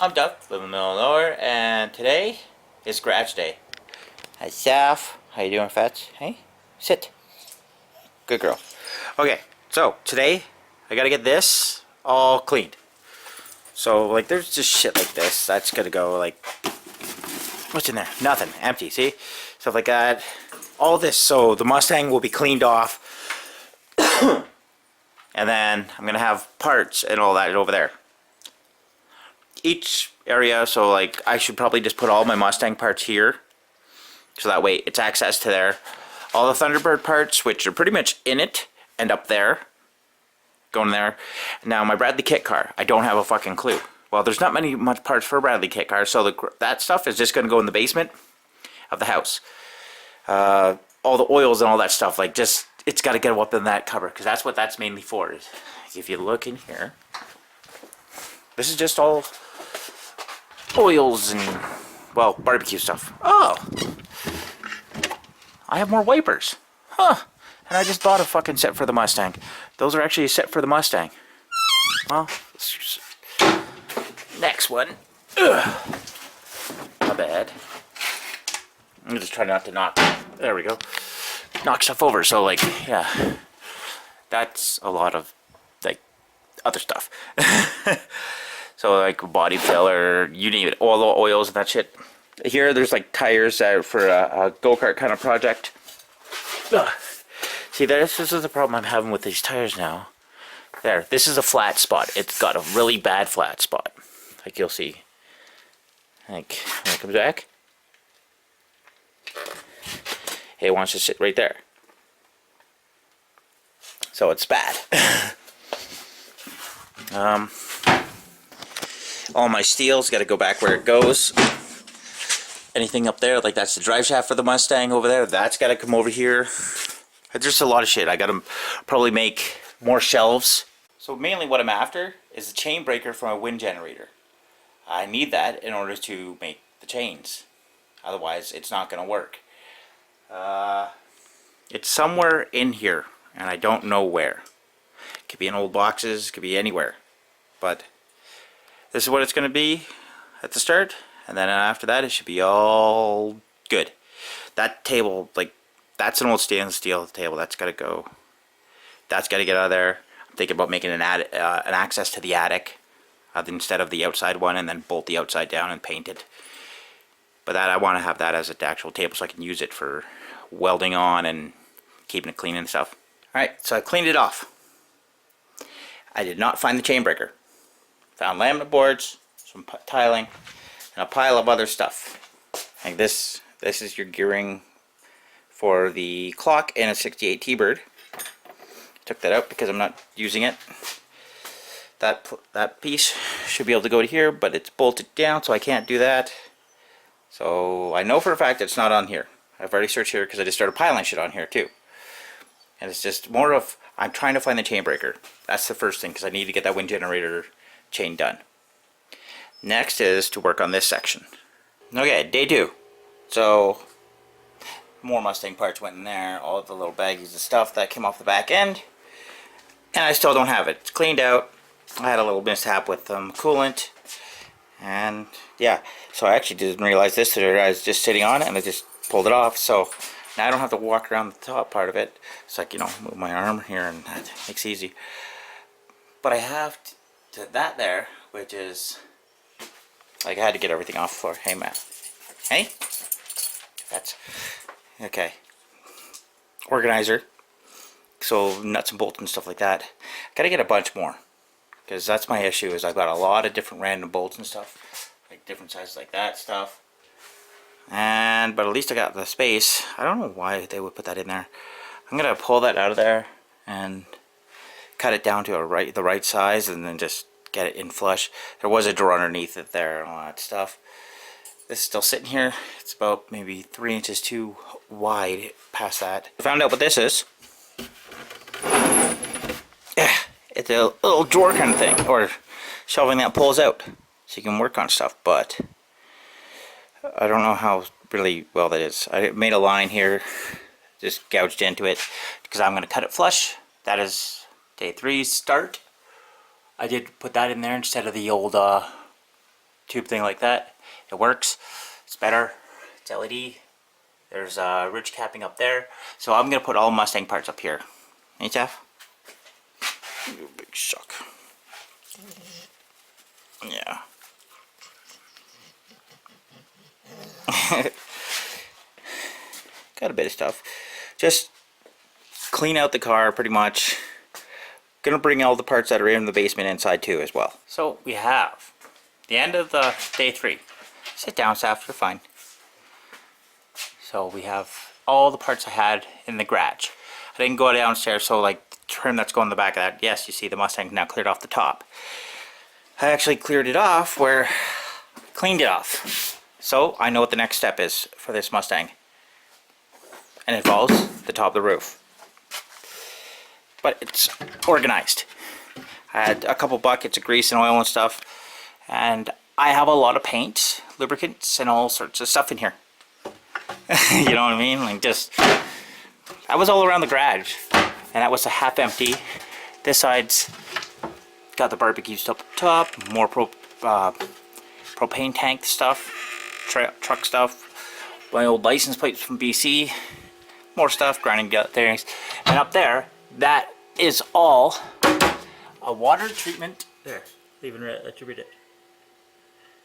I'm Duff, live in the middle of nowhere, and today is garage day. Hi, Saf. How you doing, Fats? Hey, sit. Good girl. Okay, so today I gotta get this all cleaned. So like, there's just shit like this. That's gonna go like, what's in there? Nothing. Empty. See, stuff like that. All this. So the Mustang will be cleaned off, and then I'm gonna have parts and all that over there. Each area, so like I should probably just put all my Mustang parts here, so that way it's access to there. All the Thunderbird parts, which are pretty much in it, end up there, going there. Now my Bradley kit car, I don't have a fucking clue. Well, there's not much parts for a Bradley kit car, so that stuff is just going to go in the basement of the house. All the oils and all that stuff, like just, it's got to get up in that cupboard, because that's what that's mainly for. If you look in here, this is just all oils and, well, barbecue stuff. Oh, I have more wipers. Huh. And I just bought a fucking set for the Mustang. Those are actually a set for the Mustang. Well, next one. Ugh. Not bad. I'm just trying not to knock. There we go. Knock stuff over. So, like, yeah. That's a lot of, like, other stuff. So like body filler, you name it, all the oils and that shit. Here there's like tires for a go-kart kind of project. Ugh. See, this is the problem I'm having with these tires now. There, this is a flat spot. It's got a really bad flat spot. Like you'll see. Like, when it comes back, it wants to sit right there. So it's bad. All my steel's got to go back where it goes. Anything up there, like that's the drive shaft for the Mustang over there, that's got to come over here. There's just a lot of shit. I got to probably make more shelves. So mainly what I'm after is a chain breaker from a wind generator. I need that in order to make the chains. Otherwise, it's not going to work. It's somewhere in here, and I don't know where. It could be in old boxes, it could be anywhere. But this is what it's going to be at the start, and then after that it should be all good. That table, like, that's an old stainless steel table. That's got to go. That's got to get out of there. I'm thinking about making an access to the attic instead of the outside one, and then bolt the outside down and paint it. But that, I want to have that as an actual table so I can use it for welding on and keeping it clean and stuff. Alright, so I cleaned it off. I did not find the chain breaker. Found laminate boards, some tiling, and a pile of other stuff. Like this is your gearing for the clock and a 68 T-Bird. Took that out because I'm not using it. That piece should be able to go to here, but it's bolted down, so I can't do that. So I know for a fact it's not on here. I've already searched here because I just started piling shit on here too. And it's just more of, I'm trying to find the chain breaker. That's the first thing, because I need to get that wind generator chain done. Next is to work on this section. Okay, day 2. So more Mustang parts went in there, all of the little baggies of stuff that came off the back end, and I still don't have it. It's cleaned out. I had a little mishap with coolant, and yeah, so I actually didn't realize this. I was just sitting on it and I just pulled it off, so now I don't have to walk around the top part of it. It's like, you know, move my arm here and that makes it easy. But I have that there, which is like, I had to get everything off the floor. Hey, Matt. Hey? That's okay. Organizer. So nuts and bolts and stuff like that. Gotta get a bunch more, because that's my issue, is I've got a lot of different random bolts and stuff, like different sizes like that stuff. But at least I got the space. I don't know why they would put that in there. I'm gonna pull that out of there and cut it down to the right size, and then just get it in flush. There was a drawer underneath it there and all that stuff. This is still sitting here. It's about maybe 3 inches too wide past that. I found out what this is. It's a little drawer kind of thing, or shelving that pulls out so you can work on stuff, but I don't know how really well that is. I made a line here, just gouged into it, because I'm going to cut it flush. That is day 3's start. I did put that in there instead of the old tube thing like that. It works. It's better. It's LED. There's ridge capping up there. So I'm gonna put all Mustang parts up here. Hey, Jeff? You big suck. Yeah. Got a bit of stuff. Just clean out the car pretty much. Gonna bring all the parts that are in the basement inside too as well. So we have the end of the day 3. Sit down, Saf, you're fine. So we have all the parts I had in the garage. I didn't go downstairs, so like the trim that's going in the back of that, yes, you see the Mustang now cleared off the top. I actually cleared it off where I cleaned it off. So I know what the next step is for this Mustang. And it involves the top of the roof. But it's organized. I had a couple buckets of grease and oil and stuff. And I have a lot of paint, lubricants, and all sorts of stuff in here. You know what I mean? Like just, that was all around the garage. And that was a half empty. This side's got the barbecue stuff up top, more propane tank stuff, truck stuff, my old license plates from BC, more stuff, grinding things. And up there, that is all a water treatment. There, even let you read it.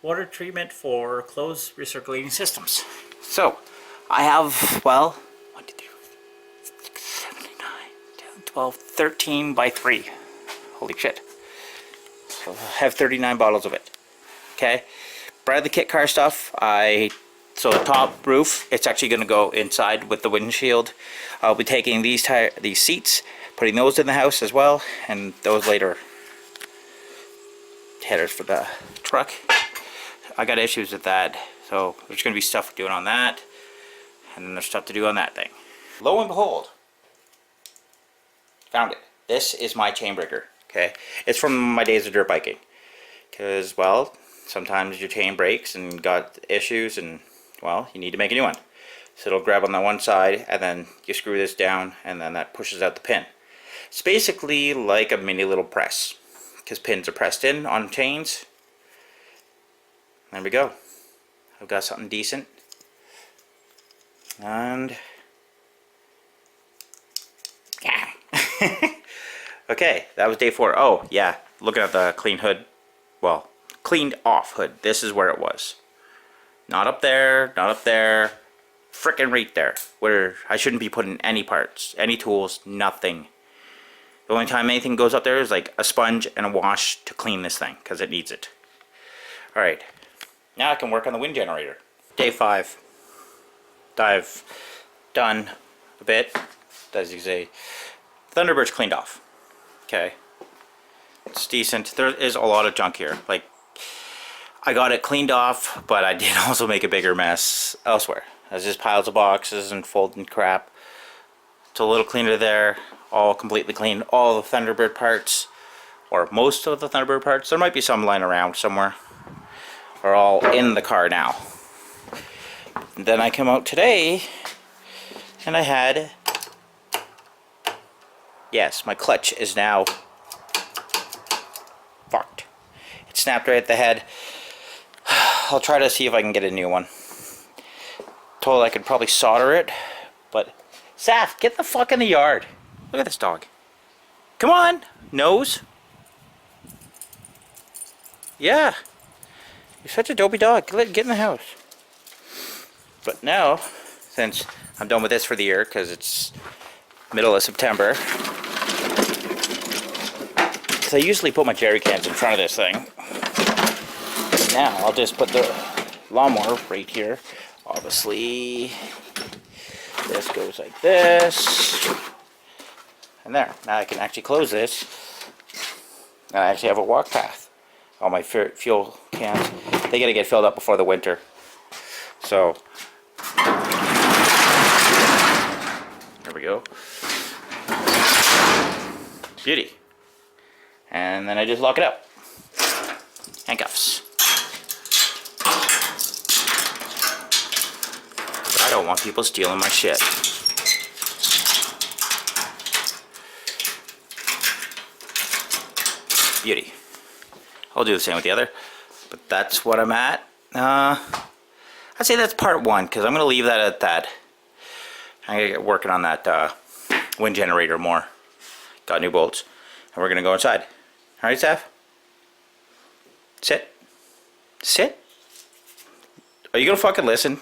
Water treatment for closed recirculating systems. So, I have, well, 1, 2, 3, 4, 5, 6, 7, 8, 9, 10, 12, 13 by 3. Holy shit. So I have 39 bottles of it. Okay. Bradley kit car stuff. So the top roof, it's actually going to go inside with the windshield. I'll be taking these seats, putting those in the house as well, and those later headers for the truck. I got issues with that, so there's going to be stuff doing on that, and then there's stuff to do on that thing. Lo and behold, found it. This is my chain breaker. Okay, it's from my days of dirt biking. Because, well, sometimes your chain breaks and got issues, and well, you need to make a new one. So it'll grab on the one side, and then you screw this down, and then that pushes out the pin. It's basically like a mini little press, because pins are pressed in on chains. There we go. I've got something decent. And yeah. Okay, that was day 4. Oh yeah, looking at the clean hood, well, cleaned off hood. This is where it was. Not up there, not up there, frickin' right there, where I shouldn't be putting any parts, any tools, nothing. The only time anything goes up there is like a sponge and a wash to clean this thing, because it needs it. Alright, now I can work on the wind generator. Day 5. I've done a bit, as you say. Thunderbird's cleaned off. Okay. It's decent. There is a lot of junk here. Like, I got it cleaned off, but I did also make a bigger mess elsewhere. There's just piles of boxes and folding crap. It's a little cleaner there. All completely clean. All the Thunderbird parts, or most of the Thunderbird parts, there might be some lying around somewhere, are all in the car now. And then I come out today, and I had, yes, my clutch is now fucked. It snapped right at the head. I'll try to see if I can get a new one. Told I could probably solder it, but Saf, get the fuck in the yard. Look at this dog. Come on, nose. Yeah, you're such a dopey dog. Get in the house. But now, since I'm done with this for the year, because it's middle of September, because I usually put my jerry cans in front of this thing. Now I'll just put the lawnmower right here. Obviously, this goes like this, and there. Now I can actually close this. Now I actually have a walk path. All my fuel cans, they gotta get filled up before the winter. So there we go. Beauty. And then I just lock it up. Handcuffs. I don't want people stealing my shit. Beauty. I'll do the same with the other. But that's what I'm at. I'd say that's part one, because I'm going to leave that at that. I'm going to get working on that wind generator more. Got new bolts. And we're going to go inside. Alright, Steph? Sit. Sit. Are you going to fucking listen?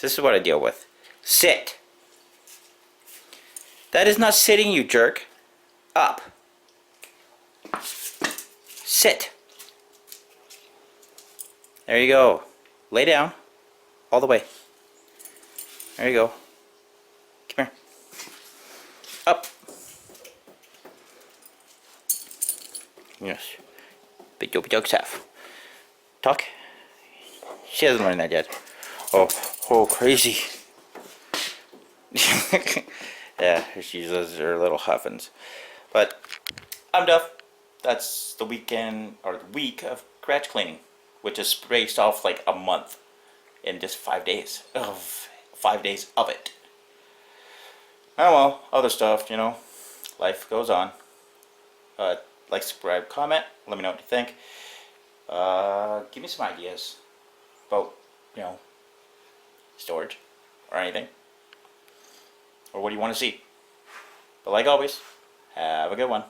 This is what I deal with. Sit. That is not sitting, you jerk. Up. Sit. There you go. Lay down. All the way. There you go. Come here. Up. Yes. Big dopey dog Steph. Talk. She hasn't learned that yet. Oh, crazy. Yeah, she does her little huffins. But I'm Duff. That's the weekend, or the week of scratch cleaning, which is spaced off like a month in just 5 days. 5 days of it. Oh well, other stuff, you know. Life goes on. Like, subscribe, comment. Let me know what you think. Give me some ideas about, you know, storage or anything, or what do you want to see. But like always, have a good one.